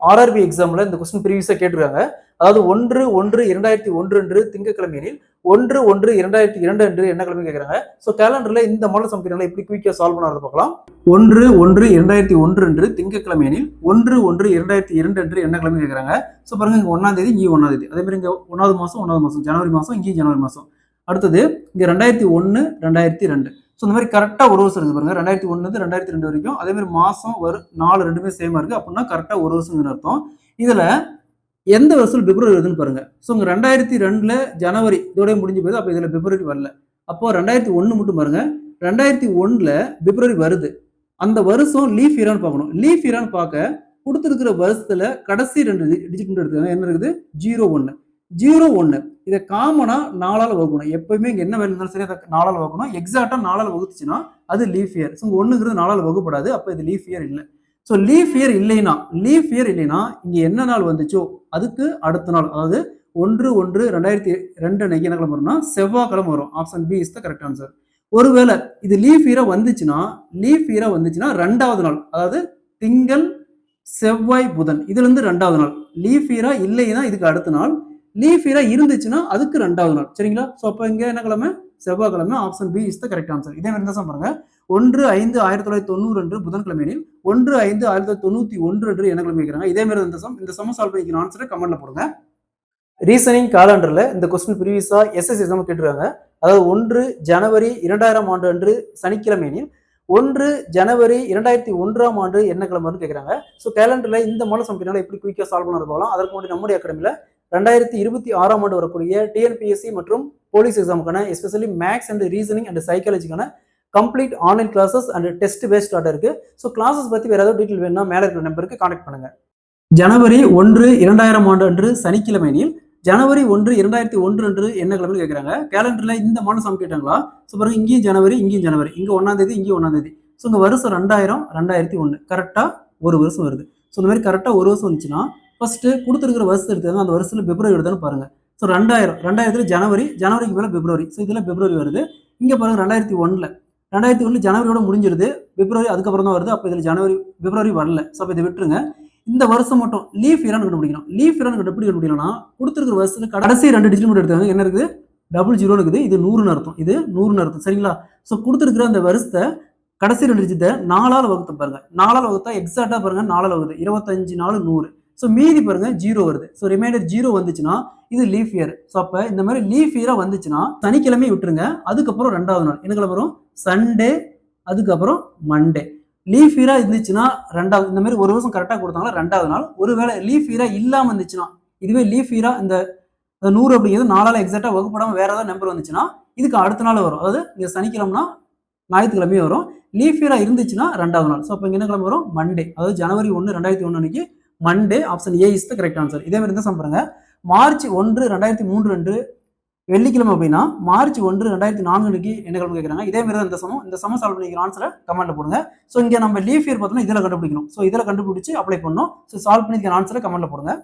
RRB எக்ஸாம்ல இந்த question ப்ரீவியஸா கேட்டிருக்காங்க. அதாவது 1/1/2001 அன்று திங்கட்கிழமை எனில் 1/1/2002 அன்று என்ன கிழமை கேட்கறாங்க. ஸோ கேலண்டர்ல இந்த மாடல் சம் கேட்டாங்க எப்படி குயிக்கா சால்வ் பண்ணாத பார்க்கலாம். 1/1/2001 அன்று திங்கட்கிழமை எனில் 1/1/2002 அன்று என்ன கிழமை கேட்கறாங்க. ஸோ பாருங்க இங்க 1ஆம் தேதி இங்கே 1ஆம் தேதி, அதே மாதிரி இங்க 1வது மாசம் ஜனவரி மாசம், இங்கேயும் ஜனவரி மாசம். அடுத்தது இங்க 2001 2002. ஸோ இந்த மாதிரி கரெக்டா ஒரு வருஷம் இருக்கு பாருங்க. 2001 2002 வரைக்கும். அதே மாதிரி மாசம் நாலு ரெண்டுமே சேமா இருக்கு. அப்படின்னா கரெக்டா ஒரு வருஷம் அர்த்தம். இதுல எந்த வருஷம் பிப்ரவரி வருதுன்னு பாருங்க. ஸோ இங்க 2002 ஜனவரி இதோட முடிஞ்சு போகுது. அப்ப இதுல பிப்ரவரி வரல. அப்போ 2001 மட்டும் பாருங்க. 2001 பிப்ரவரி வருது. அந்த வருஷம் லீஃப் இயரான்னு பார்க்கணும். லீஃப் இயரான்னு பார்க்க கொடுத்துருக்கிற வருஷத்துல கடைசி 2 டிஜிட் எடுத்துக்காங்க. என்ன இருக்குது 01 01. இதை காமனா 4ஆல வகுக்கணும். எப்பவுமே இங்க என்ன வேலை இருந்தாலும் சரி அதை 4ஆல வகுக்கணும். எக்ஸாக்டா 4ஆல வகுத்துச்சுன்னா அது லீஃப் இயர். ஸோ இங்க 1ங்கிறது 4ஆல வகுப்படாது. அப்ப இது லீஃப் இயர் இல்லை. ஸோ லீஃப் இயர் இல்லைன்னா இங்க என்ன நாள் வந்துச்சோ அதுக்கு அடுத்த நாள், அதாவது 1/1/2002 அன்னைக்கு என்ன கிழமை வரும்னா செவ்வாய்க்கிழமை வரும். Option B is the correct answer. ஒருவேளை இது லீஃப் இயரா வந்துச்சுன்னா 2வது நாள், அதாவது திங்கள் செவ்வாய் புதன் இதுல இருந்து 2வது நாள். லீஃப் இயரா இல்லைன்னா இதுக்கு அடுத்த நாள், லீஃப் இயரா இருந்துச்சுன்னா அதுக்கு 2வது நாள். சரிங்களா? ஸோ அப்ப இங்க என்ன கிழமை செவ்வாய்க்கிழமை. Option B is the correct answer. இதே மாதிரி தான் பாருங்க. 1/5/1990 அன்று புதன்கிழமையில் 1/5/1991 அன்று என்ன கிழமை கேட்கிறாங்க. இதே மாதிரி இந்த சம சால்வ் பண்ணிக்கிற ஆன்சரை கமெண்ட்ல போடுங்க. ரீசனிங் காலண்டர்ல இந்த கொஸ்டின் ப்ரீவியஸா எஸ்எஸ் எக்ஸாம் கேட்டிருக்காங்க. அதாவது 1 ஜனவரி 2000 ஆண்டு அன்று சனிக்கிழமை எனில் 1 ஜனவரி 2001 ஆண்டு என்ன கிழமைன்னு கேட்கறாங்க. ஸோ கேலண்டர்ல இந்த மாடல் சம் கேட்டால எப்படி குயிக்கா சால்வ் பண்ண போகலாம். அதற்கு முன்னாடி நம்முடைய அகாடமியில 2026 ஆண்டு வரக்கூடிய டிஎன்பிஎஸ்சி மற்றும் போலீஸ் எக்ஸாமுக்கான especially maths and reasoning and சைக்காலஜிக்கான complete online classes and test based start இருக்கு. ஸோ கிளாஸஸ் பத்தி வேற ஏதாவது டீட்டெயில் வேணும்னா மேலே இருக்கிற நம்பருக்கு கான்டாக்ட் பண்ணுங்க. ஜனவரி 1 2000 ஆண்டு அன்று சனிக்கிழமை எனில் ஜனவரி 1 2001 அன்று என்ன கிழமை கேட்கறாங்க. கேலண்டர்ல இந்த மாடல் சம் கேட்டாங்களா. ஸோ பாருங்க இங்கேயும் ஜனவரி இங்கேயும் ஜனவரி, இங்க 1ஆம் தேதி இங்கேயும் 1ஆம் தேதி. ஸோ இந்த வருஷம் 2000 2001 கரெக்டா ஒரு வருஷம் வருது. ஸோ இந்த மாதிரி கரெக்டா ஒரு வருஷம் வந்துச்சுன்னா ஃபர்ஸ்ட் கொடுத்துருக்கிற வருஷம் எடுத்தாங்க. அந்த வருஷத்துல பிப்ரவரி வருதுன்னு பாருங்க. ஸோ 2000 ஜனவரிக்கு மேல பிப்ரவரி. ஸோ இதுல பிப்ரவரி வருது. இங்க பாருங்க 2001 ஜனவரியோட முடிஞ்சிருது. பிப்ரவரி அதுக்கப்புறம் தான் வருது. அப்ப இதுல பிப்ரவரி வரல. ஸோ அப்ப இதை விட்டுருங்க. இந்த வருஷம் மட்டும் லீஃப் இயரான்னு கண்டுபிடிக்கணும். லீஃப் இயரான்னு எப்படி கண்டுபிடிக்கணும்னா கொடுத்துருக்கிற வருஷத்துல கடைசி 2 டிஜிட் மட்டும் எடுத்தாங்க. என்ன இருக்குது 00 இருக்குது. இது 100 அர்த்தம். இது 100 அர்த்தம். சரிங்களா? ஸோ கொடுத்துருக்கிற அந்த வருஷத்தை கடைசி 2 டிஜிட்டை 4ஆல வகுத்து பாருங்க. 4ஆல வகுத்தா எக்ஸாக்டா பாருங்க 4ஆல வகுது 25 4 100. ஸோ மீதி பாருங்க 0 வருது. ஸோ ரிமைண்டர் 0 வந்துச்சுன்னா இது லீஃப் இயர். ஸோ அப்ப இந்த மாதிரி லீஃப் இயரா வந்துச்சுன்னா சனிக்கிழமை விட்டுருங்க. அதுக்கப்புறம் 2வது நாள் என்ன கிழமை வரும் சண்டே, அதுக்கப்புறம் மண்டே. லீஃப் இயரா இருந்துச்சுன்னா 2வது, இந்த மாதிரி ஒரு வருஷம் கரெக்டா கொடுத்தாங்களா 2வது நாள். ஒருவேளை லீஃப் இயரா இல்லாம இருந்துச்சுன்னா, இதுவே லீஃப் இயரா இந்த 100 அப்படிங்கிறது 4ஆல எக்ஸாக்டா வகுப்படாம வேற ஏதாவது நம்பர் வந்துச்சுன்னா இதுக்கு அடுத்த நாள் வரும். அதாவது இங்க சனிக்கிழமைனா ஞாயிற்றுக்கிழமையும் வரும். லீஃப் இயரா இருந்துச்சுன்னா 2வது நாள். ஸோ அப்போ இங்க என்ன கிழமை வரும் மண்டே. அதாவது ஜனவரி 1 2001 அன்னைக்கு Monday. Option A is the correct answer. இதே மாதிரி தான் சம் பாருங்க. மார்ச் 1 2003 அன்று வெள்ளிக்கிழமை அப்படின்னா மார்ச் 1 2004 அன்னைக்கு என்ன கிழமை கேட்கறாங்க. இதே மாதிரி தான் இந்த சம சால்வ் பண்ணிக்கிற ஆன்சரை கமெண்ட்ல போடுங்க. ஸோ இங்க நம்ம லீஃப் இயர் பார்த்தோம்னா இதுல கண்டுபிடிக்கணும். ஸோ இதுல கண்டுபிடிச்சு அப்ளை பண்ணணும். ஸோ சால்வ் பண்ணிக்கிற ஆன்சரை கமெண்ட்ல போடுங்க.